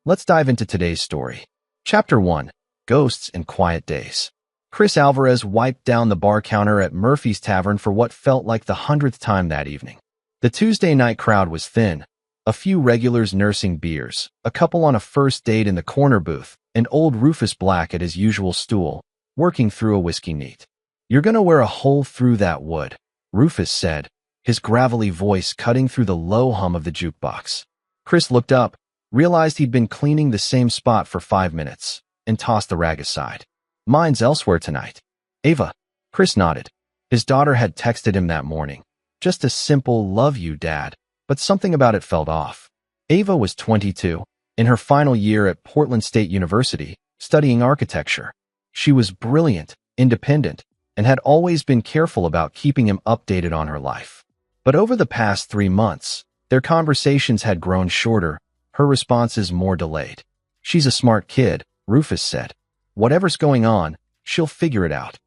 Let's dive into today's story. Chapter 1. Ghosts and Quiet Days. Chris Alvarez wiped down the bar counter at Murphy's Tavern for what felt like the 100th time that evening. The Tuesday night crowd was thin. A few regulars nursing beers, a couple on a first date in the corner booth, and old Rufus Black at his usual stool, working through a whiskey neat. "You're gonna wear a hole through that wood," Rufus said, his gravelly voice cutting through the low hum of the jukebox. Chris looked up, realized he'd been cleaning the same spot for 5 minutes, and tossed the rag aside. "Mine's elsewhere tonight." "Ava." Chris nodded. His daughter had texted him that morning. Just a simple "love you, Dad," but something about it felt off. Ava was 22, in her final year at Portland State University, studying architecture. She was brilliant, independent, and had always been careful about keeping him updated on her life. But over the past 3 months, their conversations had grown shorter, her responses more delayed. "She's a smart kid," Rufus said. "Whatever's going on, she'll figure it out."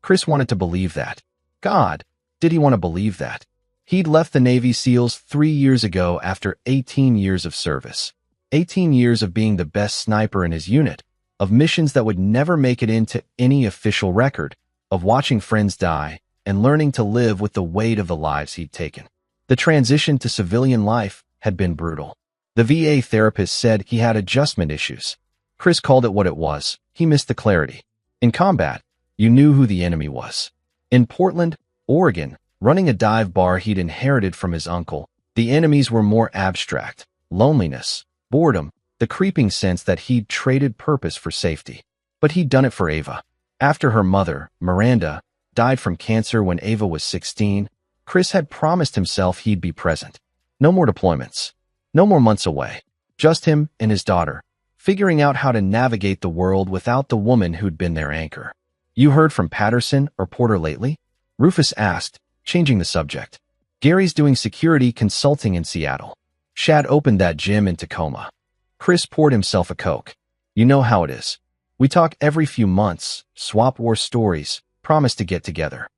Chris wanted to believe that. God, did he want to believe that? He'd left the Navy SEALs 3 years ago after 18 years of service. 18 years of being the best sniper in his unit, of missions that would never make it into any official record, of watching friends die, and learning to live with the weight of the lives he'd taken. The transition to civilian life had been brutal. The VA therapist said he had adjustment issues. Chris called it what it was. He missed the clarity. In combat, you knew who the enemy was. In Portland, Oregon, running a dive bar he'd inherited from his uncle, the enemies were more abstract: loneliness, boredom, the creeping sense that he'd traded purpose for safety. But he'd done it for Ava. After her mother, Miranda, died from cancer when Ava was 16, Chris had promised himself he'd be present. No more deployments. No more months away. Just him and his daughter, figuring out how to navigate the world without the woman who'd been their anchor. "You heard from Patterson or Porter lately?" Rufus asked, changing the subject. "Gary's doing security consulting in Seattle. Shad opened that gym in Tacoma." Chris poured himself a Coke. "You know how it is. We talk every few months, swap war stories, promise to get together."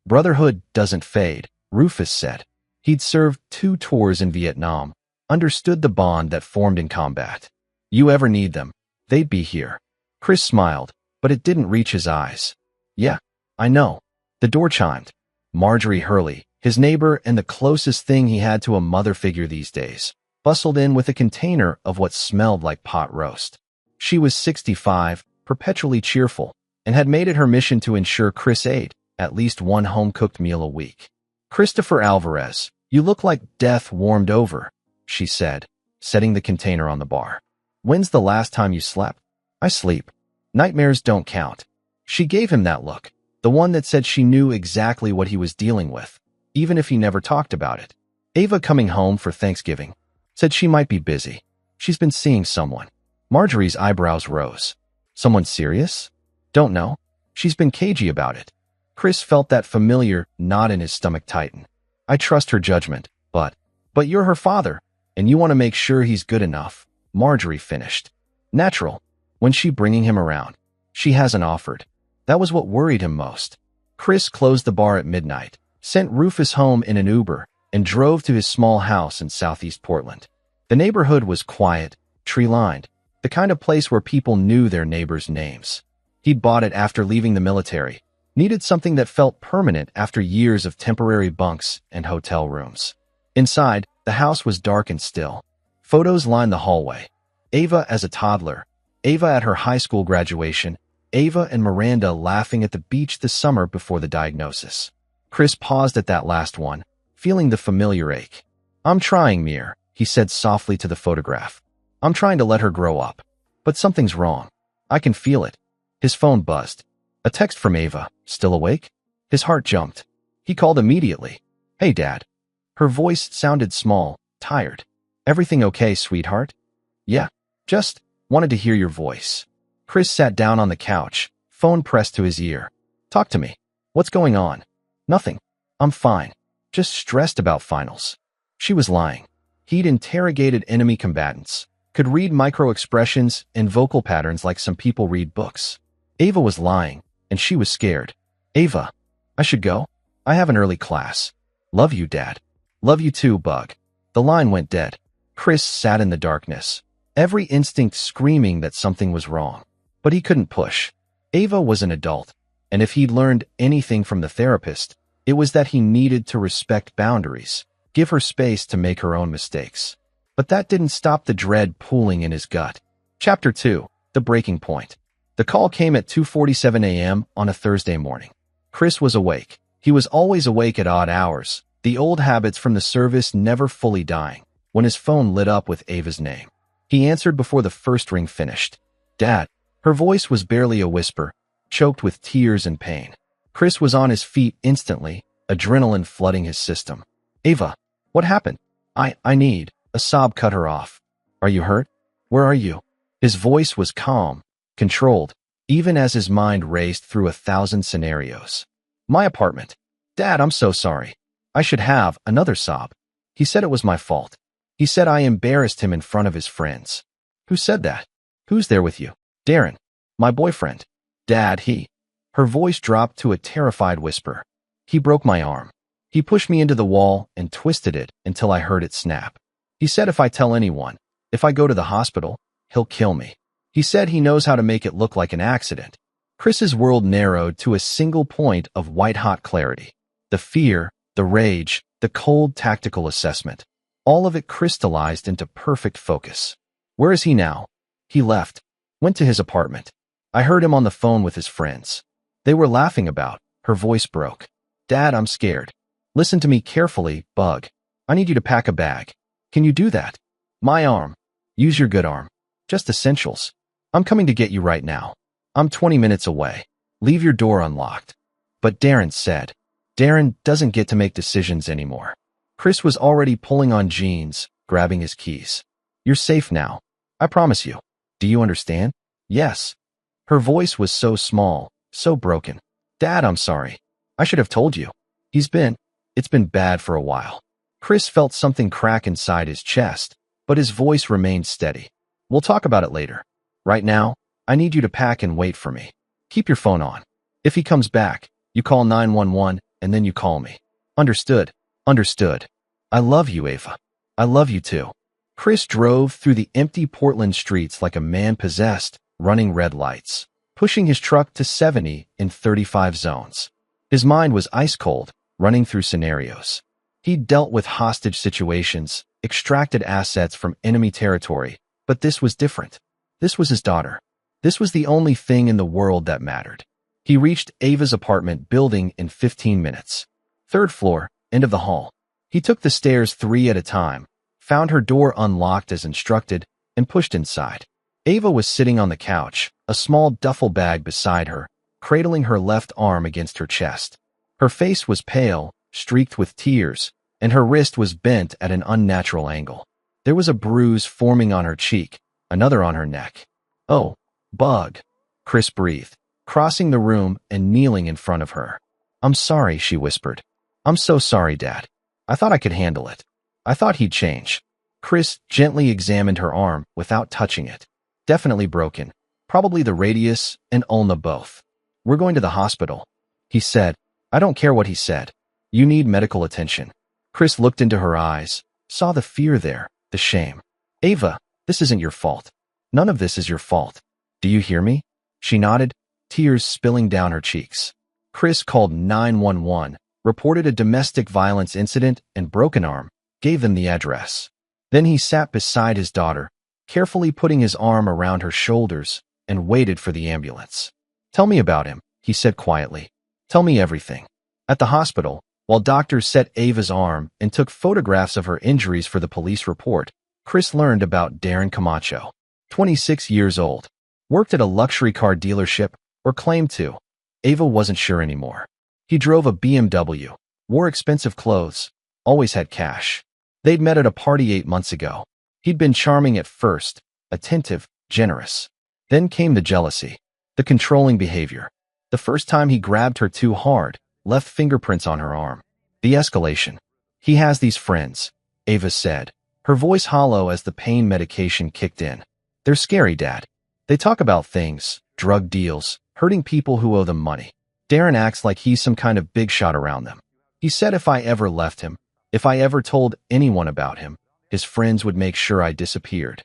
"Brotherhood doesn't fade," Rufus said. He'd served 2 tours in Vietnam, understood the bond that formed in combat. "You ever need them, they'd be here." Chris smiled, but it didn't reach his eyes. "Yeah, I know." The door chimed. Marjorie Hurley, his neighbor and the closest thing he had to a mother figure these days, bustled in with a container of what smelled like pot roast. She was 65, perpetually cheerful, and had made it her mission to ensure Chris ate at least one home-cooked meal a week. "Christopher Alvarez, you look like death warmed over," she said, setting the container on the bar. "When's the last time you slept?" "I sleep. Nightmares don't count." She gave him that look, the one that said she knew exactly what he was dealing with, even if he never talked about it. "Ava coming home for Thanksgiving. Said she might be busy. She's been seeing someone." Marjorie's eyebrows rose. "Someone serious?" "Don't know. She's been cagey about it." Chris felt that familiar knot in his stomach tighten. "I trust her judgment, but you're her father, and you want to make sure he's good enough," Marjorie finished. "Natural. When's she bringing him around?" "She hasn't offered." That was what worried him most. Chris closed the bar at midnight, sent Rufus home in an Uber, and drove to his small house in southeast Portland. The neighborhood was quiet, tree-lined, the kind of place where people knew their neighbors' names. He'd bought it after leaving the military, needed something that felt permanent after years of temporary bunks and hotel rooms. Inside, the house was dark and still. Photos lined the hallway. Ava as a toddler, Ava at her high school graduation, Ava and Miranda laughing at the beach the summer before the diagnosis. Chris paused at that last one, feeling the familiar ache. "I'm trying, Mir," he said softly to the photograph. "I'm trying to let her grow up. But something's wrong. I can feel it." His phone buzzed. A text from Ava. "Still awake?" His heart jumped. He called immediately. "Hey, Dad." Her voice sounded small, tired. "Everything okay, sweetheart?" "Yeah, just wanted to hear your voice." Chris sat down on the couch, phone pressed to his ear. "Talk to me. What's going on?" "Nothing. I'm fine. Just stressed about finals." She was lying. He'd interrogated enemy combatants, could read micro-expressions and vocal patterns like some people read books. Ava was lying, and she was scared. "Ava, I should go. I have an early class." "Love you, Dad." "Love you too, Bug." The line went dead. Chris sat in the darkness. every instinct screaming that something was wrong. But he couldn't push. Ava was an adult, and if he'd learned anything from the therapist, it was that he needed to respect boundaries, give her space to make her own mistakes. But that didn't stop the dread pooling in his gut. Chapter 2. The Breaking Point. The call came at 2:47 a.m. on a Thursday morning. Chris was awake. He was always awake at odd hours, the old habits from the service never fully dying, when his phone lit up with Ava's name. He answered before the first ring finished. "Dad." Her voice was barely a whisper, choked with tears and pain. Chris was on his feet instantly, adrenaline flooding his system. "Ava, what happened?" I need." A sob cut her off. "Are you hurt? Where are you?" His voice was calm, controlled, even as his mind raced through 1,000 scenarios. "My apartment." "Dad, I'm so sorry. I should have." Another sob. "He said it was my fault. He said I embarrassed him in front of his friends." "Who said that? Who's there with you?" "Darren. My boyfriend." "Dad, he..." Her voice dropped to a terrified whisper. "He broke my arm. He pushed me into the wall and twisted it until I heard it snap. He said if I tell anyone, if I go to the hospital, he'll kill me. He said he knows how to make it look like an accident." Chris's world narrowed to a single point of white-hot clarity. The fear, the rage, the cold tactical assessment. All of it crystallized into perfect focus. "Where is he now?" "He left. Went to his apartment. I heard him on the phone with his friends. They were laughing about." Her voice broke. "Dad, I'm scared. Listen to me carefully, Bug. I need you to pack a bag. Can you do that?" "My arm." "Use your good arm. Just essentials. I'm coming to get you right now. I'm 20 minutes away. Leave your door unlocked." "But Darren said." "Darren doesn't get to make decisions anymore." Chris was already pulling on jeans, grabbing his keys. "You're safe now. I promise you. Do you understand?" "Yes." Her voice was so small, so broken. "Dad, I'm sorry. I should have told you. It's been bad for a while." Chris felt something crack inside his chest, but his voice remained steady. "We'll talk about it later. Right now, I need you to pack and wait for me. Keep your phone on. If he comes back, you call 911 and then you call me." "Understood." "Understood. I love you, Ava. I love you too." Chris drove through the empty Portland streets like a man possessed, running red lights, pushing his truck to 70 in 35 zones. His mind was ice cold, running through scenarios. He'd dealt with hostage situations, extracted assets from enemy territory, but this was different. This was his daughter. This was the only thing in the world that mattered. He reached Ava's apartment building in 15 minutes. 3rd floor, end of the hall. He took the stairs 3 at a time, found her door unlocked as instructed, and pushed inside. Ava was sitting on the couch, a small duffel bag beside her, cradling her left arm against her chest. Her face was pale, streaked with tears, and her wrist was bent at an unnatural angle. There was a bruise forming on her cheek, another on her neck. "Oh, Bug," Chris breathed, crossing the room and kneeling in front of her. "I'm sorry," she whispered. "I'm so sorry, Dad. I thought I could handle it. I thought he'd change." Chris gently examined her arm without touching it. Definitely broken, probably the radius and ulna both. "We're going to the hospital," he said. "I don't care what he said. You need medical attention." Chris looked into her eyes, saw the fear there, the shame. "Ava, this isn't your fault. None of this is your fault. Do you hear me?" She nodded, tears spilling down her cheeks. Chris called 911, reported a domestic violence incident and broken arm, gave them the address. Then he sat beside his daughter, carefully putting his arm around her shoulders, and waited for the ambulance. "Tell me about him," he said quietly. "Tell me everything." At the hospital, while doctors set Ava's arm and took photographs of her injuries for the police report, Chris learned about Darren Camacho. 26 years old. Worked at a luxury car dealership, or claimed to. Ava wasn't sure anymore. He drove a BMW, wore expensive clothes, always had cash. They'd met at a party 8 months ago. He'd been charming at first, attentive, generous. Then came the jealousy, the controlling behavior. The first time he grabbed her too hard, left fingerprints on her arm. The escalation. "He has these friends," Ava said, her voice hollow as the pain medication kicked in. "They're scary, Dad. They talk about things, drug deals, hurting people who owe them money. Darren acts like he's some kind of big shot around them. He said if I ever left him, if I ever told anyone about him, his friends would make sure I disappeared."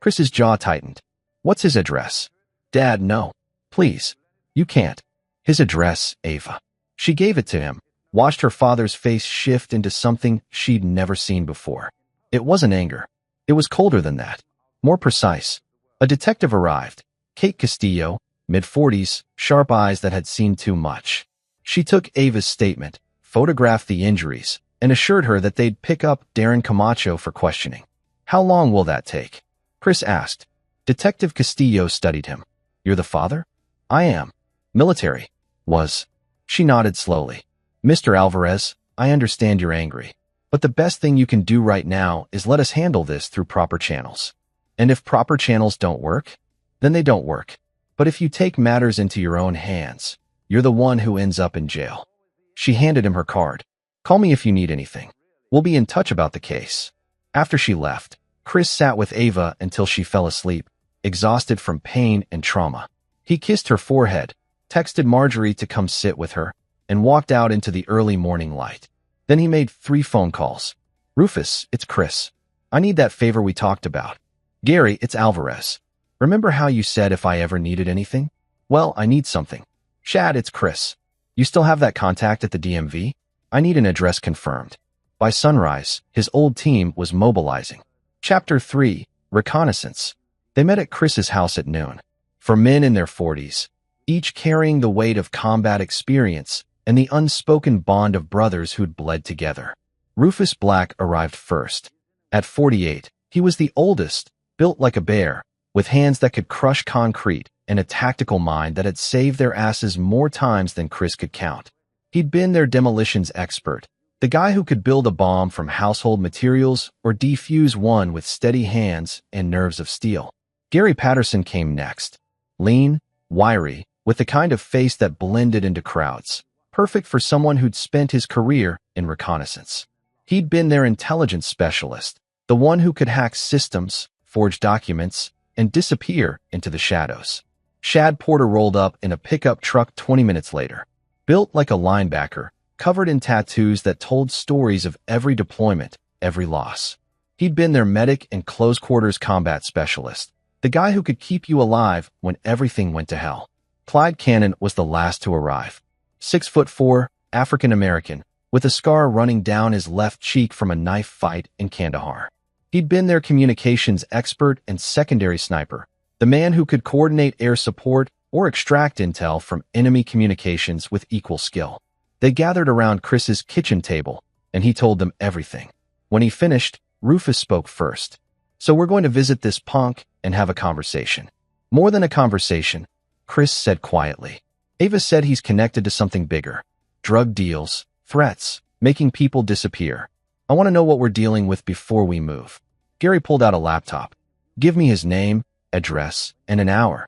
Chris's jaw tightened. What's his address? Dad, no. Please. You can't. His address, Ava. She gave it to him, watched her father's face shift into something she'd never seen before. It wasn't anger. It was colder than that. More precise. A detective arrived. Kate Castillo, mid-40s, sharp eyes that had seen too much. She took Ava's statement, photographed the injuries, and assured her that they'd pick up Darren Camacho for questioning. How long will that take? Chris asked. Detective Castillo studied him. You're the father? I am. Military. Was. She nodded slowly. Mr. Alvarez, I understand you're angry, but the best thing you can do right now is let us handle this through proper channels. And if proper channels don't work, then they don't work. But if you take matters into your own hands, you're the one who ends up in jail. She handed him her card. Call me if you need anything. We'll be in touch about the case. After she left, Chris sat with Ava until she fell asleep, exhausted from pain and trauma. He kissed her forehead, texted Marjorie to come sit with her, and walked out into the early morning light. Then he made 3 phone calls. Rufus, it's Chris. I need that favor we talked about. Gary, it's Alvarez. Remember how you said if I ever needed anything? Well, I need something. Shad, it's Chris. You still have that contact at the DMV? I need an address confirmed. By sunrise, his old team was mobilizing. Chapter 3, Reconnaissance. They met at Chris's house at noon. For men in their 40s, each carrying the weight of combat experience and the unspoken bond of brothers who'd bled together. Rufus Black arrived first. At 48, he was the oldest, built like a bear, with hands that could crush concrete and a tactical mind that had saved their asses more times than Chris could count. He'd been their demolitions expert, the guy who could build a bomb from household materials or defuse one with steady hands and nerves of steel. Gary Patterson came next. Lean, wiry, with the kind of face that blended into crowds, perfect for someone who'd spent his career in reconnaissance. He'd been their intelligence specialist, the one who could hack systems, forge documents, and disappear into the shadows. Shad Porter rolled up in a pickup truck 20 minutes later. Built like a linebacker, covered in tattoos that told stories of every deployment, every loss. He'd been their medic and close-quarters combat specialist, the guy who could keep you alive when everything went to hell. Clyde Cannon was the last to arrive. 6'4", African-American, with a scar running down his left cheek from a knife fight in Kandahar. He'd been their communications expert and secondary sniper, the man who could coordinate air support or extract intel from enemy communications with equal skill. They gathered around Chris's kitchen table, and he told them everything. When he finished, Rufus spoke first. So we're going to visit this punk and have a conversation. More than a conversation, Chris said quietly. Ava said he's connected to something bigger. Drug deals, threats, making people disappear. I want to know what we're dealing with before we move. Gary pulled out a laptop. Give me his name, address, and an hour.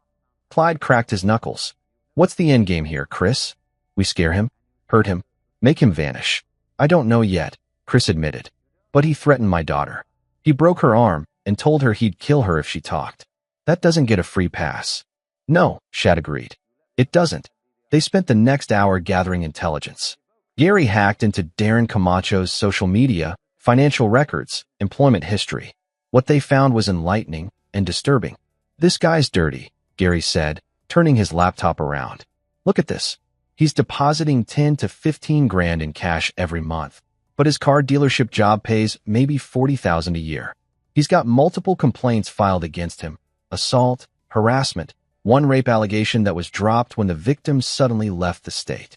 Clyde cracked his knuckles. What's the endgame here, Chris? We scare him? Hurt him? Make him vanish? I don't know yet, Chris admitted. But he threatened my daughter. He broke her arm and told her he'd kill her if she talked. That doesn't get a free pass. No, Shad agreed. It doesn't. They spent the next hour gathering intelligence. Gary hacked into Darren Camacho's social media, financial records, employment history. What they found was enlightening and disturbing. This guy's dirty, Gary said, turning his laptop around. Look at this. He's depositing 10 to 15 grand in cash every month, but his car dealership job pays maybe $40,000 a year. He's got multiple complaints filed against him. Assault, harassment, one rape allegation that was dropped when the victim suddenly left the state.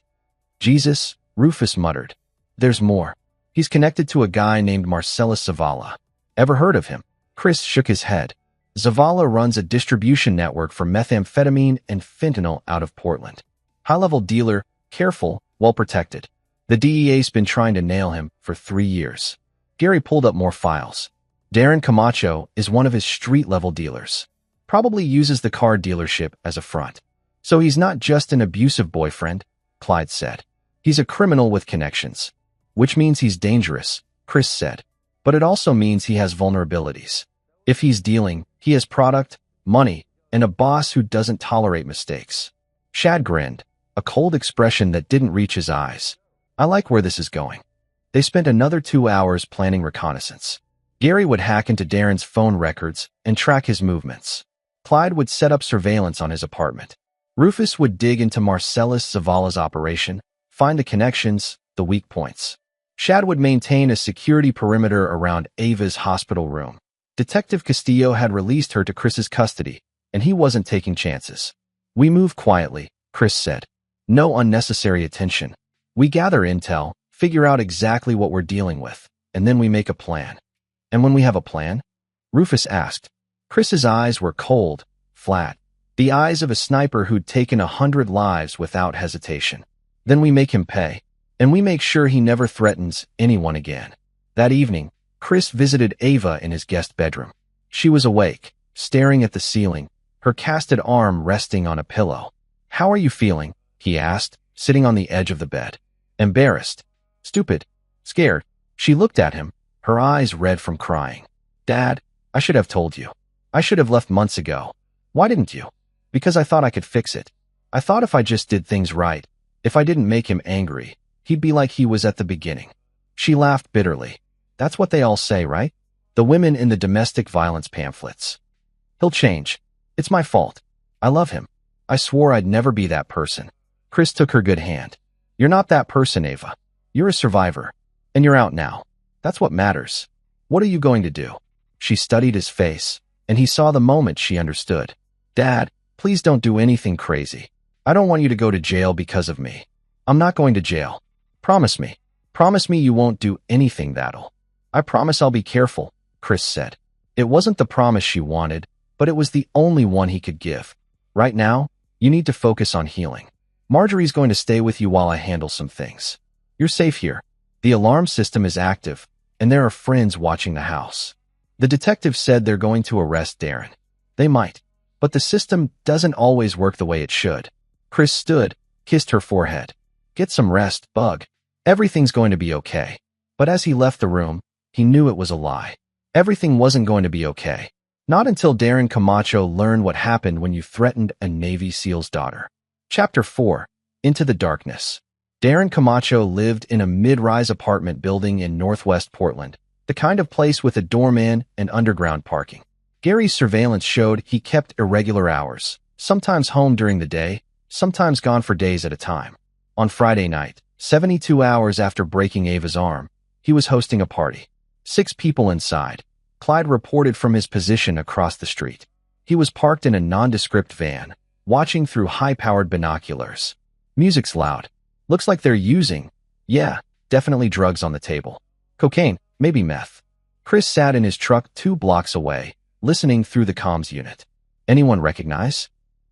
Jesus, Rufus muttered. There's more. He's connected to a guy named Marcellus Zavala. Ever heard of him? Chris shook his head. Zavala runs a distribution network for methamphetamine and fentanyl out of Portland. High-level dealer, careful, well-protected. The DEA's been trying to nail him for 3 years. Gary pulled up more files. Darren Camacho is one of his street-level dealers. Probably uses the car dealership as a front. So he's not just an abusive boyfriend, Clyde said. He's a criminal with connections. Which means he's dangerous, Chris said. But it also means he has vulnerabilities. If he's dealing, he has product, money, and a boss who doesn't tolerate mistakes. Shad grinned, a cold expression that didn't reach his eyes. I like where this is going. They spent another 2 hours planning reconnaissance. Gary would hack into Darren's phone records and track his movements. Clyde would set up surveillance on his apartment. Rufus would dig into Marcellus Zavala's operation, find the connections, the weak points. Shad would maintain a security perimeter around Ava's hospital room. Detective Castillo had released her to Chris's custody, and he wasn't taking chances. "We move quietly," Chris said. "No unnecessary attention. We gather intel, figure out exactly what we're dealing with, and then we make a plan." "And when we have a plan?" Rufus asked. Chris's eyes were cold, flat, the eyes of a sniper who'd taken 100 lives without hesitation. "Then we make him pay, and we make sure he never threatens anyone again." That evening, Chris visited Ava in his guest bedroom. She was awake, staring at the ceiling, her casted arm resting on a pillow. "How are you feeling?" he asked, sitting on the edge of the bed. "Embarrassed. Stupid. Scared." She looked at him, her eyes red from crying. "Dad, I should have told you. I should have left months ago." "Why didn't you?" "Because I thought I could fix it. I thought if I just did things right, if I didn't make him angry, he'd be like he was at the beginning." She laughed bitterly. "That's what they all say, right? The women in the domestic violence pamphlets. He'll change. It's my fault. I love him. I swore I'd never be that person." Chris took her good hand. "You're not that person, Ava. You're a survivor. And you're out now. That's what matters. What are you going to do?" She studied his face, and he saw the moment she understood. "Dad, please don't do anything crazy. I don't want you to go to jail because of me." "I'm not going to jail. Promise me. Promise me you won't do anything that'll." "I promise I'll be careful," Chris said. It wasn't the promise she wanted, but it was the only one he could give. "Right now, you need to focus on healing. Marjorie's going to stay with you while I handle some things. You're safe here. The alarm system is active, and there are friends watching the house." The detective said they're going to arrest Darren. They might, but the system doesn't always work the way it should. Chris stood, kissed her forehead. "Get some rest, Bug. Everything's going to be okay." But as he left the room, he knew it was a lie. Everything wasn't going to be okay. Not until Darren Camacho learned what happened when you threatened a Navy SEAL's daughter. Chapter 4. Into the Darkness. Darren Camacho lived in a mid-rise apartment building in northwest Portland, the kind of place with a doorman and underground parking. Gary's surveillance showed he kept irregular hours, sometimes home during the day, sometimes gone for days at a time. On Friday night, 72 hours after breaking Ava's arm, he was hosting a party. 6 people inside. Clyde reported from his position across the street. He was parked in a nondescript van, watching through high-powered binoculars. "Music's loud. Looks like they're using, yeah, definitely drugs on the table. Cocaine, maybe meth." Chris sat in his truck 2 blocks away, listening through the comms unit. "Anyone recognize?"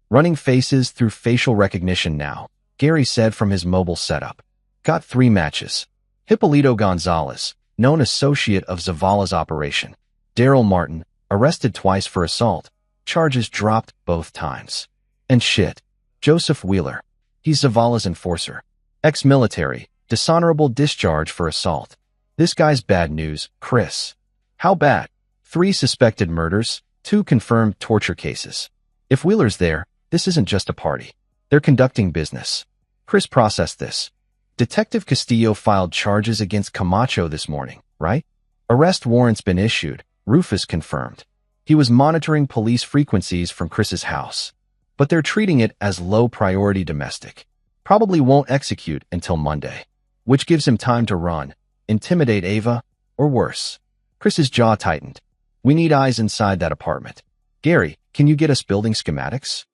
"Running faces through facial recognition now," Gary said from his mobile setup. "Got 3 matches. Hippolito Gonzalez, known associate of Zavala's operation. Daryl Martin, arrested twice for assault. Charges dropped both times. And shit. Joseph Wheeler. He's Zavala's enforcer. Ex-military, dishonorable discharge for assault. This guy's bad news, Chris." "How bad?" 3 suspected murders, 2 confirmed torture cases. "If Wheeler's there, this isn't just a party. They're conducting business." Chris processed this. "Detective Castillo filed charges against Camacho this morning, right?" "Arrest warrant's been issued," Rufus confirmed. He was monitoring police frequencies from Chris's house. But they're treating it as low-priority domestic. Probably won't execute until Monday, which gives him time to run, intimidate Ava, or worse. Chris's jaw tightened. "We need eyes inside that apartment. Gary, can you get us building schematics?"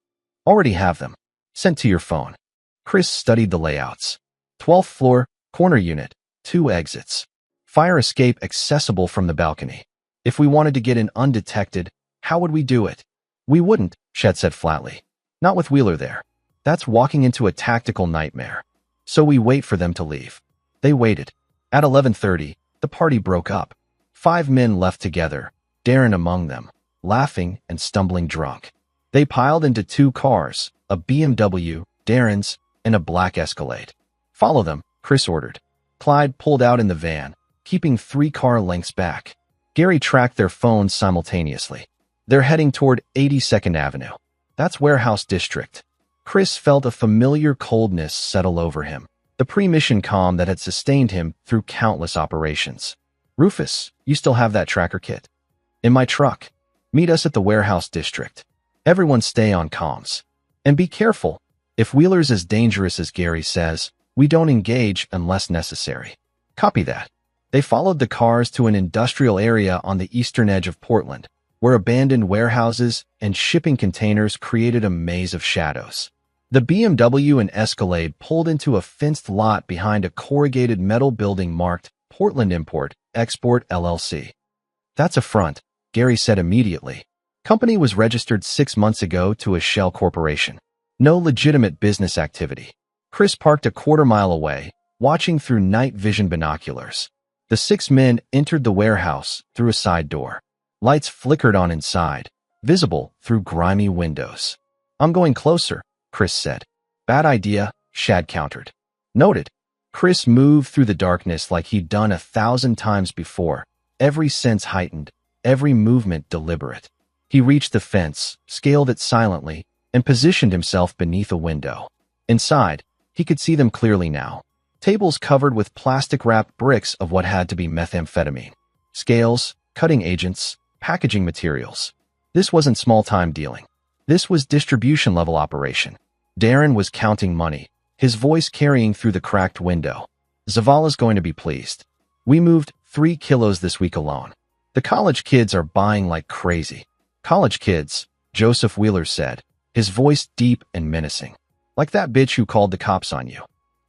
"Already have them. Sent to your phone." Chris studied the layouts. 12th floor, corner unit, 2 exits. Fire escape accessible from the balcony. "If we wanted to get in undetected, how would we do it?" "We wouldn't," Chet said flatly. "Not with Wheeler there. That's walking into a tactical nightmare. So we wait for them to leave." They waited. At 11:30, the party broke up. 5 men left together, Darren among them, laughing and stumbling drunk. They piled into 2 cars, a BMW, Darren's, and a black Escalade. "Follow them," Chris ordered. Clyde pulled out in the van, keeping 3 car lengths back. Gary tracked their phones simultaneously. They're heading toward 82nd Avenue. That's Warehouse District. Chris felt a familiar coldness settle over him, the pre-mission calm that had sustained him through countless operations. Rufus, you still have that tracker kit? In my truck. Meet us at the warehouse district. Everyone stay on comms. And be careful. If Wheeler's as dangerous as Gary says, we don't engage unless necessary. Copy that. They followed the cars to an industrial area on the eastern edge of Portland, where abandoned warehouses and shipping containers created a maze of shadows. The BMW and Escalade pulled into a fenced lot behind a corrugated metal building marked Portland Import-Export LLC. That's a front, Gary said immediately. Company was registered 6 months ago to a shell corporation. No legitimate business activity. Chris parked a quarter-mile away, watching through night vision binoculars. The 6 men entered the warehouse through a side door. Lights flickered on inside, visible through grimy windows. I'm going closer, Chris said. Bad idea, Shad countered. Noted. Chris moved through the darkness like he'd done 1,000 times before, every sense heightened, every movement deliberate. He reached the fence, scaled it silently, and positioned himself beneath a window. Inside, he could see them clearly now. Tables covered with plastic-wrapped bricks of what had to be methamphetamine. Scales, cutting agents, packaging materials. This wasn't small-time dealing. This was distribution-level operation. Darren was counting money, his voice carrying through the cracked window. Zavala's going to be pleased. We moved 3 kilos this week alone. The college kids are buying like crazy. College kids, Joseph Wheeler said, his voice deep and menacing. Like that bitch who called the cops on you.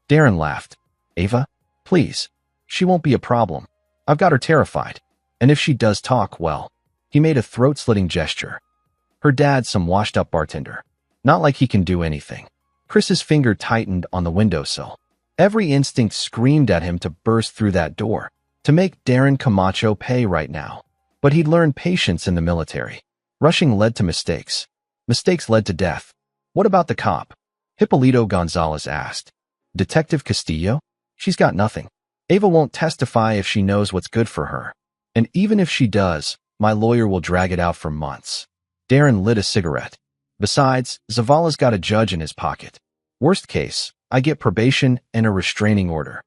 Darren laughed. Ava? Please. She won't be a problem. I've got her terrified. And if she does talk, well. He made a throat-slitting gesture. Her dad's some washed-up bartender. Not like he can do anything. Chris's finger tightened on the windowsill. Every instinct screamed at him to burst through that door, to make Darren Camacho pay right now. But he'd learned patience in the military. Rushing led to mistakes. Mistakes led to death. What about the cop? Hippolito Gonzalez asked. Detective Castillo? She's got nothing. Ava won't testify if she knows what's good for her. And even if she does, my lawyer will drag it out for months. Darren lit a cigarette. Besides, Zavala's got a judge in his pocket. Worst case, I get probation and a restraining order.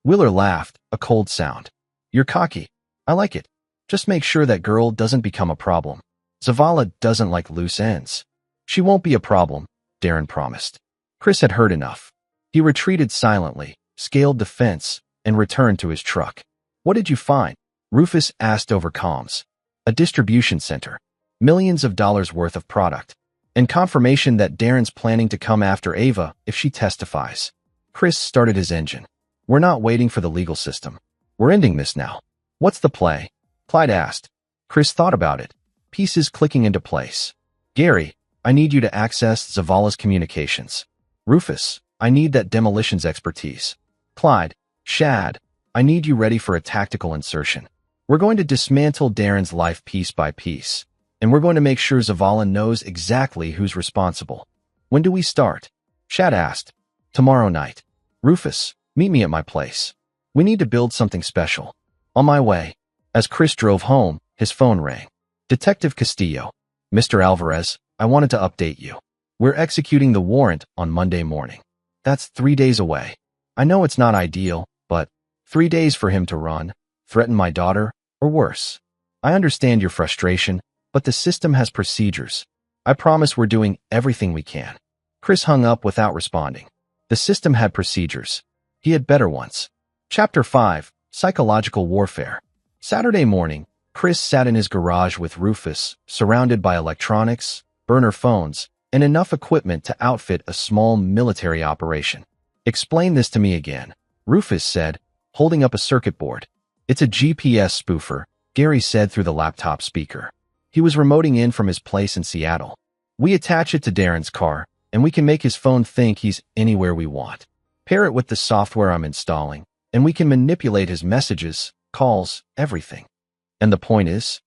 Wheeler laughed, a cold sound. You're cocky. I like it. Just make sure that girl doesn't become a problem. Zavala doesn't like loose ends. She won't be a problem, Darren promised. Chris had heard enough. He retreated silently, scaled the fence, and returned to his truck. What did you find? Rufus asked over comms. A distribution center. Millions of dollars worth of product. And confirmation that Darren's planning to come after Ava if she testifies. Chris started his engine. We're not waiting for the legal system. We're ending this now. What's the play? Clyde asked. Chris thought about it. Pieces clicking into place. Gary, I need you to access Zavala's communications. Rufus, I need that demolitions expertise. Clyde, Shad, I need you ready for a tactical insertion. We're going to dismantle Darren's life piece by piece. And we're going to make sure Zavala knows exactly who's responsible. When do we start? Shad asked. Tomorrow night. Rufus, meet me at my place. We need to build something special. On my way. As Chris drove home, his phone rang. Detective Castillo. Mr. Alvarez, I wanted to update you. We're executing the warrant on Monday morning. That's 3 days away. I know it's not ideal, but 3 days for him to run, threaten my daughter, or worse. I understand your frustration, but the system has procedures. I promise we're doing everything we can. Chris hung up without responding. The system had procedures. He had better ones. Chapter 5, Psychological Warfare. Saturday morning, Chris sat in his garage with Rufus, surrounded by electronics, burner phones, and enough equipment to outfit a small military operation. Explain this to me again, Rufus said, holding up a circuit board. It's a GPS spoofer, Gary said through the laptop speaker. He was remoting in from his place in Seattle. We attach it to Darren's car, and we can make his phone think he's anywhere we want. Pair it with the software I'm installing, and we can manipulate his messages, calls, everything. And the point is?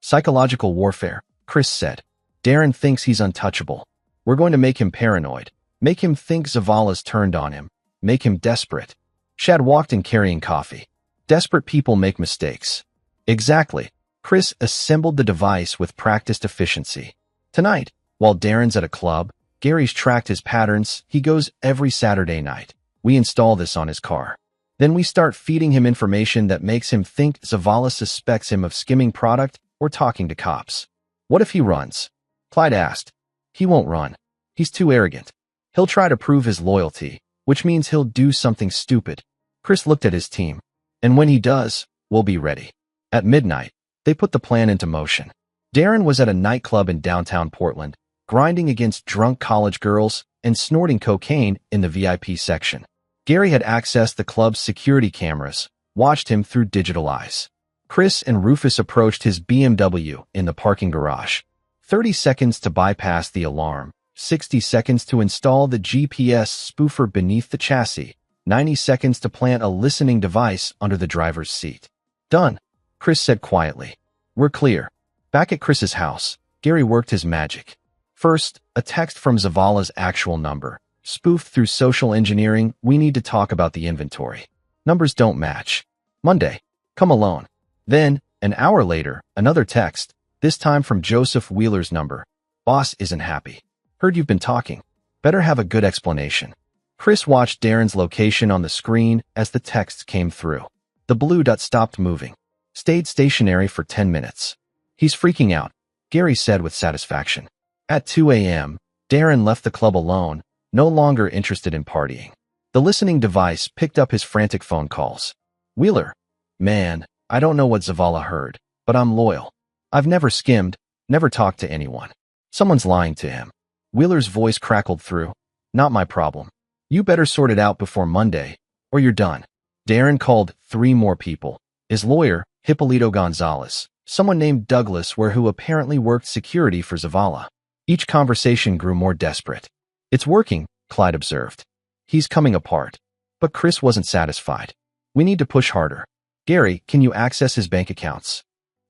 Psychological warfare, Chris said. Darren thinks he's untouchable. We're going to make him paranoid, make him think Zavala's turned on him, make him desperate. Shad walked in carrying coffee. Desperate people make mistakes. Exactly. Chris assembled the device with practiced efficiency. Tonight, while Darren's at a club, Gary's tracked his patterns. He goes every Saturday night. We install this on his car. Then we start feeding him information that makes him think Zavala suspects him of skimming product or talking to cops. What if he runs? Clyde asked. He won't run. He's too arrogant. He'll try to prove his loyalty, which means he'll do something stupid. Chris looked at his team. And when he does, we'll be ready. At midnight, they put the plan into motion. Darren was at a nightclub in downtown Portland, grinding against drunk college girls and snorting cocaine in the VIP section. Gary had accessed the club's security cameras, watched him through digital eyes. Chris and Rufus approached his BMW in the parking garage. 30 seconds to bypass the alarm, 60 seconds to install the GPS spoofer beneath the chassis, 90 seconds to plant a listening device under the driver's seat. Done, Chris said quietly. We're clear. Back at Chris's house, Gary worked his magic. First, a text from Zavala's actual number. Spoofed through social engineering, we need to talk about the inventory. Numbers don't match. Monday, come alone. Then, an hour later, another text, this time from Joseph Wheeler's number. Boss isn't happy. Heard you've been talking. Better have a good explanation. Chris watched Darren's location on the screen as the text came through. The blue dot stopped moving. Stayed stationary for 10 minutes. He's freaking out, Gary said with satisfaction. At 2 a.m., Darren left the club alone, no longer interested in partying. The listening device picked up his frantic phone calls. Wheeler. Man, I don't know what Zavala heard, but I'm loyal. I've never skimmed, never talked to anyone. Someone's lying to him. Wheeler's voice crackled through. Not my problem. You better sort it out before Monday, or you're done. Darren called 3 more people. His lawyer, Hippolito Gonzalez, someone named Douglas who apparently worked security for Zavala. Each conversation grew more desperate. It's working, Clyde observed. He's coming apart. But Chris wasn't satisfied. We need to push harder. Gary, can you access his bank accounts?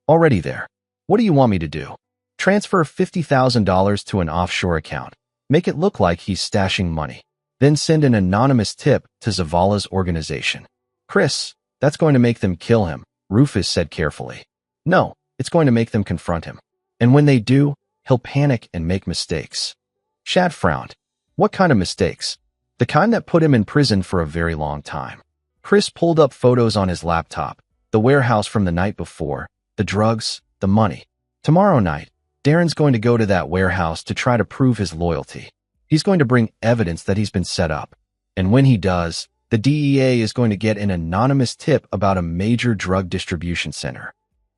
Already there. What do you want me to do? Transfer $50,000 to an offshore account. Make it look like he's stashing money. Then send an anonymous tip to Zavala's organization. Chris, that's going to make them kill him, Rufus said carefully. No, it's going to make them confront him. And when they do, he'll panic and make mistakes. Shad frowned. What kind of mistakes? The kind that put him in prison for a very long time. Chris pulled up photos on his laptop, the warehouse from the night before, the drugs, the money. Tomorrow night, Darren's going to go to that warehouse to try to prove his loyalty. He's going to bring evidence that he's been set up. And when he does, the DEA is going to get an anonymous tip about a major drug distribution center.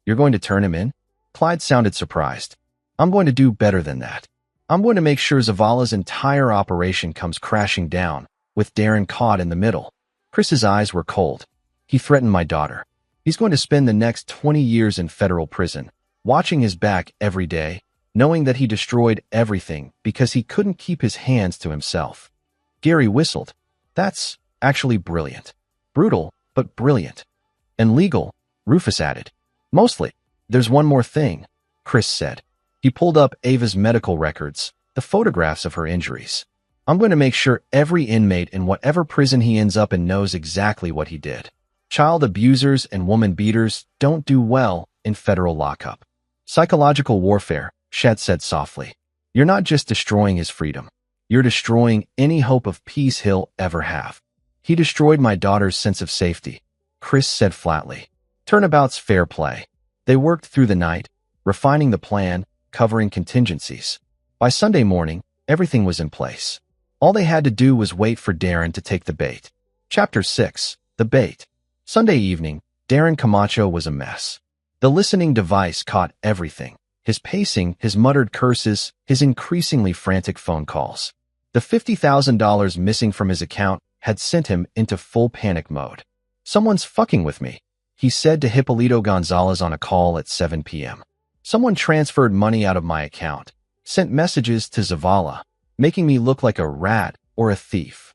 You're going to turn him in? Clyde sounded surprised. I'm going to do better than that. I'm going to make sure Zavala's entire operation comes crashing down, with Darren caught in the middle. Chris's eyes were cold. He threatened my daughter. He's going to spend the next 20 years in federal prison, watching his back every day, knowing that he destroyed everything because he couldn't keep his hands to himself. Gary whistled. That's actually brilliant. Brutal, but brilliant. And legal, Rufus added. Mostly. There's one more thing, Chris said. He pulled up Ava's medical records, the photographs of her injuries. I'm going to make sure every inmate in whatever prison he ends up in knows exactly what he did. Child abusers and woman beaters don't do well in federal lockup. Psychological warfare, Shad said softly. You're not just destroying his freedom. You're destroying any hope of peace he'll ever have. He destroyed my daughter's sense of safety, Chris said flatly. Turnabout's fair play. They worked through the night, refining the plan, covering contingencies. By Sunday morning, everything was in place. All they had to do was wait for Darren to take the bait. Chapter 6. The Bait. Sunday evening, Darren Camacho was a mess. The listening device caught everything. His pacing, his muttered curses, his increasingly frantic phone calls. The $50,000 missing from his account had sent him into full panic mode. Someone's fucking with me, he said to Hippolito Gonzalez on a call at 7 p.m. Someone transferred money out of my account, sent messages to Zavala, making me look like a rat or a thief.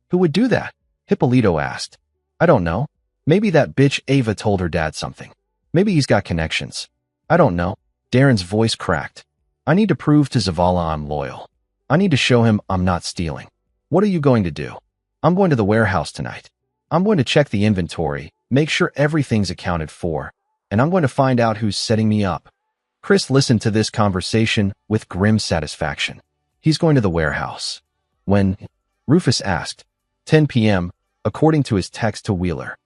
Who would do that? Hippolito asked. I don't know. Maybe that bitch Ava told her dad something. Maybe he's got connections. I don't know. Darren's voice cracked. I need to prove to Zavala I'm loyal. I need to show him I'm not stealing. What are you going to do? I'm going to the warehouse tonight. I'm going to check the inventory, make sure everything's accounted for, and I'm going to find out who's setting me up. Chris listened to this conversation with grim satisfaction. He's going to the warehouse. When? Rufus asked. 10 p.m., according to his text to Wheeler.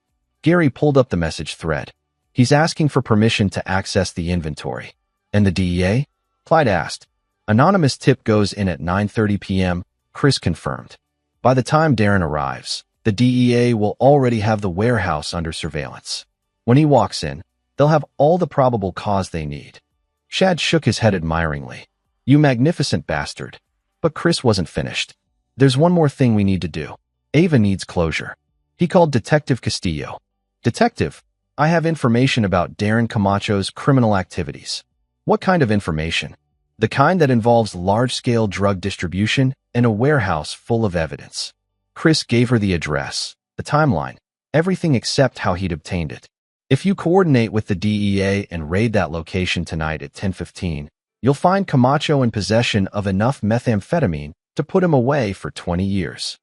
Gary pulled up the message thread. He's asking for permission to access the inventory. And the DEA? Clyde asked. Anonymous tip goes in at 9:30 p.m., Chris confirmed. By the time Darren arrives, the DEA will already have the warehouse under surveillance. When he walks in, they'll have all the probable cause they need. Shad shook his head admiringly. You magnificent bastard. But Chris wasn't finished. There's one more thing we need to do. Ava needs closure. He called Detective Castillo. Detective, I have information about Darren Camacho's criminal activities. What kind of information? The kind that involves large-scale drug distribution and a warehouse full of evidence. Chris gave her the address, the timeline, everything except how he'd obtained it. If you coordinate with the DEA and raid that location tonight at 10:15, you'll find Camacho in possession of enough methamphetamine to put him away for 20 years.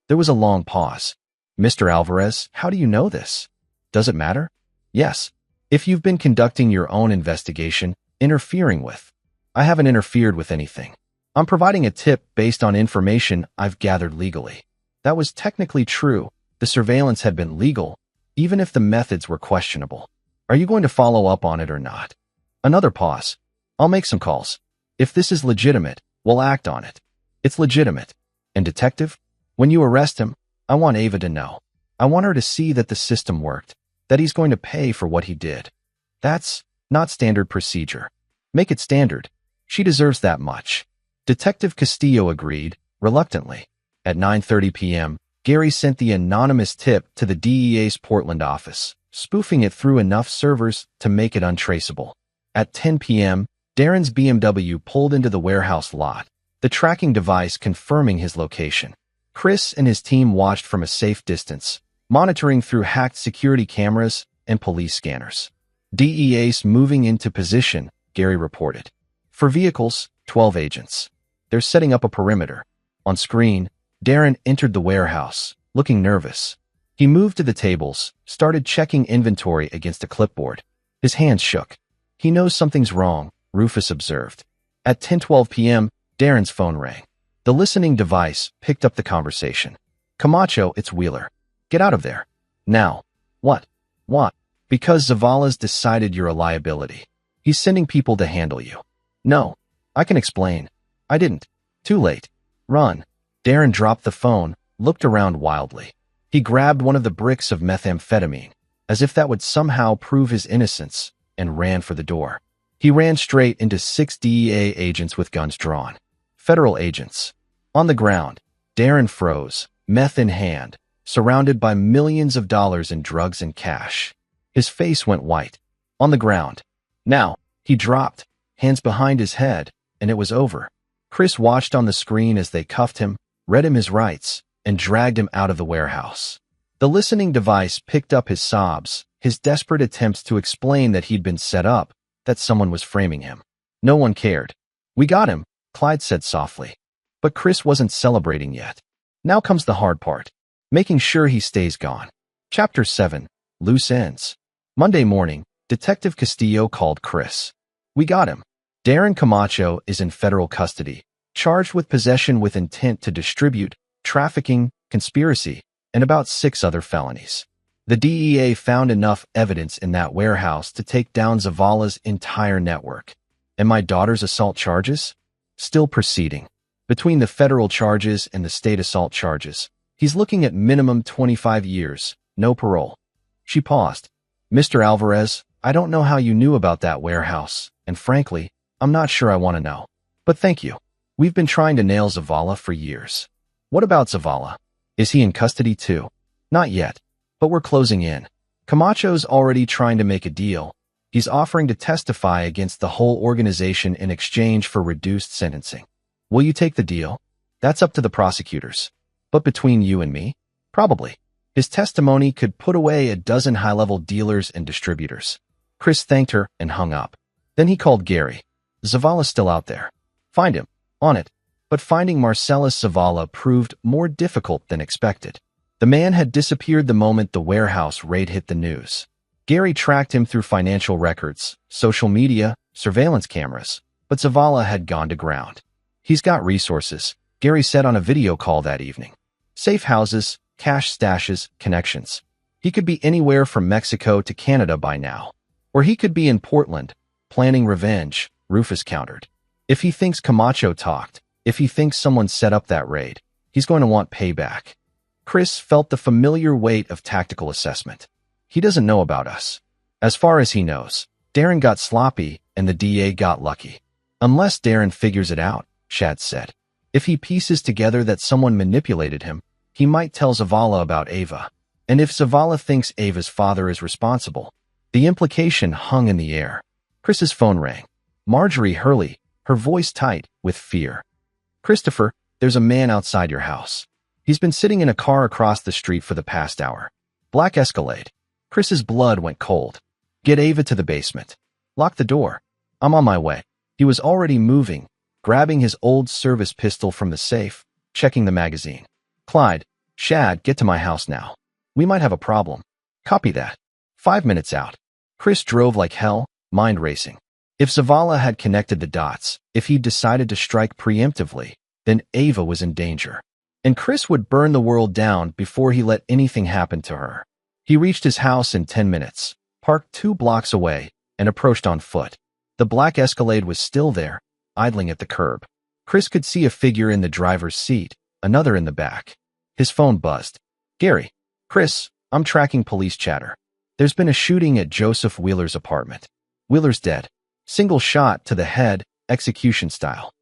There was a long pause. Mr. Alvarez, how do you know this? Does it matter? Yes. If you've been conducting your own investigation, interfering with. I haven't interfered with anything. I'm providing a tip based on information I've gathered legally. That was technically true. The surveillance had been legal, even if the methods were questionable. Are you going to follow up on it or not? Another pause. I'll make some calls. If this is legitimate, we'll act on it. It's legitimate. And detective, when you arrest him, I want Ava to know. I want her to see that the system worked, that he's going to pay for what he did. That's not standard procedure. Make it standard. She deserves that much. Detective Castillo agreed, reluctantly. At 9:30 p.m., Gary sent the anonymous tip to the DEA's Portland office, spoofing it through enough servers to make it untraceable. At 10 p.m., Darren's BMW pulled into the warehouse lot, the tracking device confirming his location. Chris and his team watched from a safe distance, monitoring through hacked security cameras and police scanners. DEA's moving into position, Gary reported. For vehicles, 12 agents. They're setting up a perimeter. On screen, Darren entered the warehouse, looking nervous. He moved to the tables, started checking inventory against a clipboard. His hands shook. He knows something's wrong, Rufus observed. At 10:12 p.m., Darren's phone rang. The listening device picked up the conversation. Camacho, it's Wheeler. Get out of there. Now. What? What? Because Zavala's decided you're a liability. He's sending people to handle you. No. I can explain. I didn't. Too late. Run. Darren dropped the phone, looked around wildly. He grabbed one of the bricks of methamphetamine, as if that would somehow prove his innocence, and ran for the door. He ran straight into 6 DEA agents with guns drawn. Federal agents. On the ground, Darren froze, meth in hand, surrounded by millions of dollars in drugs and cash. His face went white. On the ground. Now, he dropped, hands behind his head, and it was over. Chris watched on the screen as they cuffed him, read him his rights, and dragged him out of the warehouse. The listening device picked up his sobs, his desperate attempts to explain that he'd been set up, that someone was framing him. No one cared. We got him, Clyde said softly. But Chris wasn't celebrating yet. Now comes the hard part. Making sure he stays gone. Chapter 7. Loose Ends. Monday morning, Detective Castillo called Chris. We got him. Darren Camacho is in federal custody, charged with possession with intent to distribute, trafficking, conspiracy, and about 6 other felonies. The DEA found enough evidence in that warehouse to take down Zavala's entire network. And my daughter's assault charges? Still proceeding. Between the federal charges and the state assault charges, he's looking at minimum 25 years, no parole. She paused. Mr. Alvarez, I don't know how you knew about that warehouse, and frankly, I'm not sure I want to know. But thank you. We've been trying to nail Zavala for years. What about Zavala? Is he in custody too? Not yet, but we're closing in. Camacho's already trying to make a deal. He's offering to testify against the whole organization in exchange for reduced sentencing. Will you take the deal? That's up to the prosecutors. But between you and me? Probably. His testimony could put away a dozen high-level dealers and distributors. Chris thanked her and hung up. Then he called Gary. Zavala's still out there. Find him. On it. But finding Marcellus Zavala proved more difficult than expected. The man had disappeared the moment the warehouse raid hit the news. Gary tracked him through financial records, social media, surveillance cameras, but Zavala had gone to ground. He's got resources, Gary said on a video call that evening. Safe houses, cash stashes, connections. He could be anywhere from Mexico to Canada by now. Or he could be in Portland, planning revenge, Rufus countered. If he thinks Camacho talked, if he thinks someone set up that raid, he's going to want payback. Chris felt the familiar weight of tactical assessment. He doesn't know about us. As far as he knows, Darren got sloppy and the DA got lucky. Unless Darren figures it out, Shad said. If he pieces together that someone manipulated him, he might tell Zavala about Ava. And if Zavala thinks Ava's father is responsible, the implication hung in the air. Chris's phone rang. Marjorie Hurley, her voice tight with fear. Christopher, there's a man outside your house. He's been sitting in a car across the street for the past hour. Black Escalade. Chris's blood went cold. Get Ava to the basement. Lock the door. I'm on my way. He was already moving, grabbing his old service pistol from the safe, checking the magazine. Clyde, Shad, get to my house now. We might have a problem. Copy that. 5 minutes out. Chris drove like hell, mind racing. If Zavala had connected the dots, if he'd decided to strike preemptively, then Ava was in danger. And Chris would burn the world down before he let anything happen to her. He reached his house in 10 minutes, parked 2 blocks away, and approached on foot. The black Escalade was still there, idling at the curb. Chris could see a figure in the driver's seat, another in the back. His phone buzzed. Gary. Chris, I'm tracking police chatter. There's been a shooting at Joseph Wheeler's apartment. Wheeler's dead. Single shot to the head, execution style.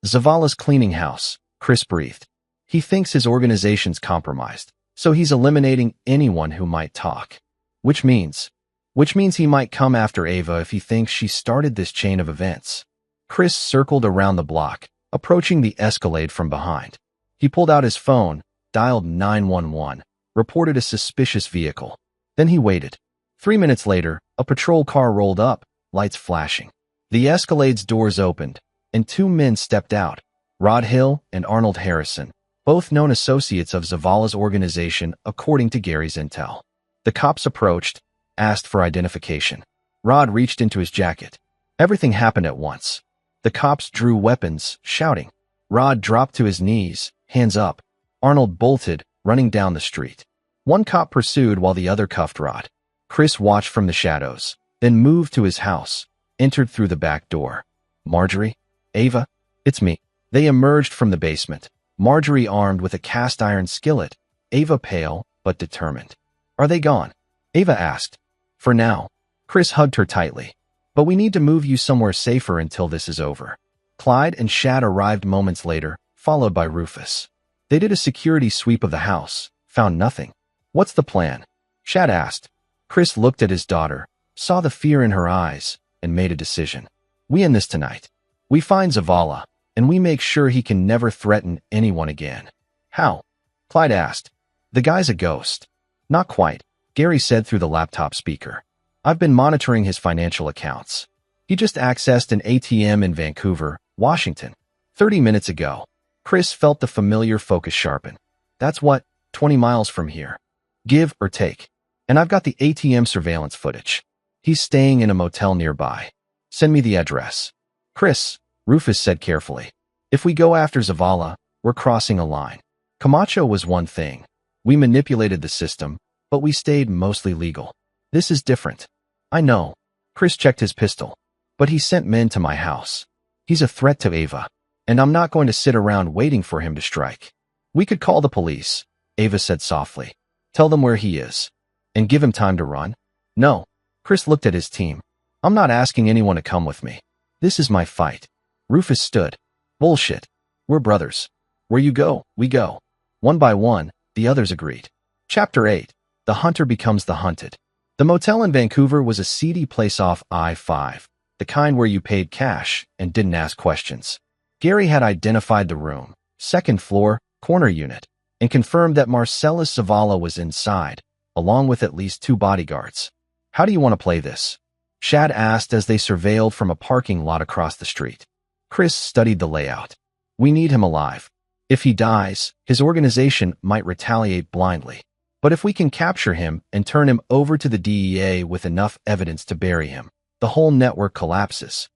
Zavala's cleaning house, Chris breathed. He thinks his organization's compromised, so he's eliminating anyone who might talk. Which means he might come after Ava if he thinks she started this chain of events. Chris circled around the block, approaching the Escalade from behind. He pulled out his phone, dialed 911, reported a suspicious vehicle. Then he waited. 3 minutes later, a patrol car rolled up, lights flashing. The Escalade's doors opened, and 2 men stepped out, Rod Hill and Arnold Harrison, both known associates of Zavala's organization according to Gary's intel. The cops approached, asked for identification. Rod reached into his jacket. Everything happened at once. The cops drew weapons, shouting. Rod dropped to his knees, hands up. Arnold bolted, running down the street. One cop pursued while the other cuffed Rod. Chris watched from the shadows, then moved to his house, entered through the back door. Marjorie? Ava? It's me. They emerged from the basement, Marjorie armed with a cast-iron skillet, Ava pale but determined. Are they gone? Ava asked. For now. Chris hugged her tightly. But we need to move you somewhere safer until this is over. Clyde and Shad arrived moments later, followed by Rufus. They did a security sweep of the house, found nothing. What's the plan? Shad asked. Chris looked at his daughter, saw the fear in her eyes, and made a decision. We end this tonight. We find Zavala, and we make sure he can never threaten anyone again. How? Clyde asked. The guy's a ghost. Not quite, Gary said through the laptop speaker. I've been monitoring his financial accounts. He just accessed an ATM in Vancouver, Washington. 30 minutes ago. Chris felt the familiar focus sharpen. That's what, 20 miles from here. Give or take. And I've got the ATM surveillance footage. He's staying in a motel nearby. Send me the address. Chris, Rufus said carefully. If we go after Zavala, we're crossing a line. Camacho was one thing. We manipulated the system, but we stayed mostly legal. This is different. I know. Chris checked his pistol. But he sent men to my house. He's a threat to Ava, and I'm not going to sit around waiting for him to strike. We could call the police, Ava said softly. Tell them where he is. And give him time to run? No. Chris looked at his team. I'm not asking anyone to come with me. This is my fight. Rufus stood. Bullshit. We're brothers. Where you go, we go. One by one, the others agreed. Chapter 8. The Hunter Becomes the Hunted. The motel in Vancouver was a seedy place off I-5, the kind where you paid cash and didn't ask questions. Gary had identified the room, second floor, corner unit, and confirmed that Marcellus Zavala was inside, along with at least 2 bodyguards. How do you want to play this? Shad asked as they surveilled from a parking lot across the street. Chris studied the layout. We need him alive. If he dies, his organization might retaliate blindly. But if we can capture him and turn him over to the DEA with enough evidence to bury him, the whole network collapses.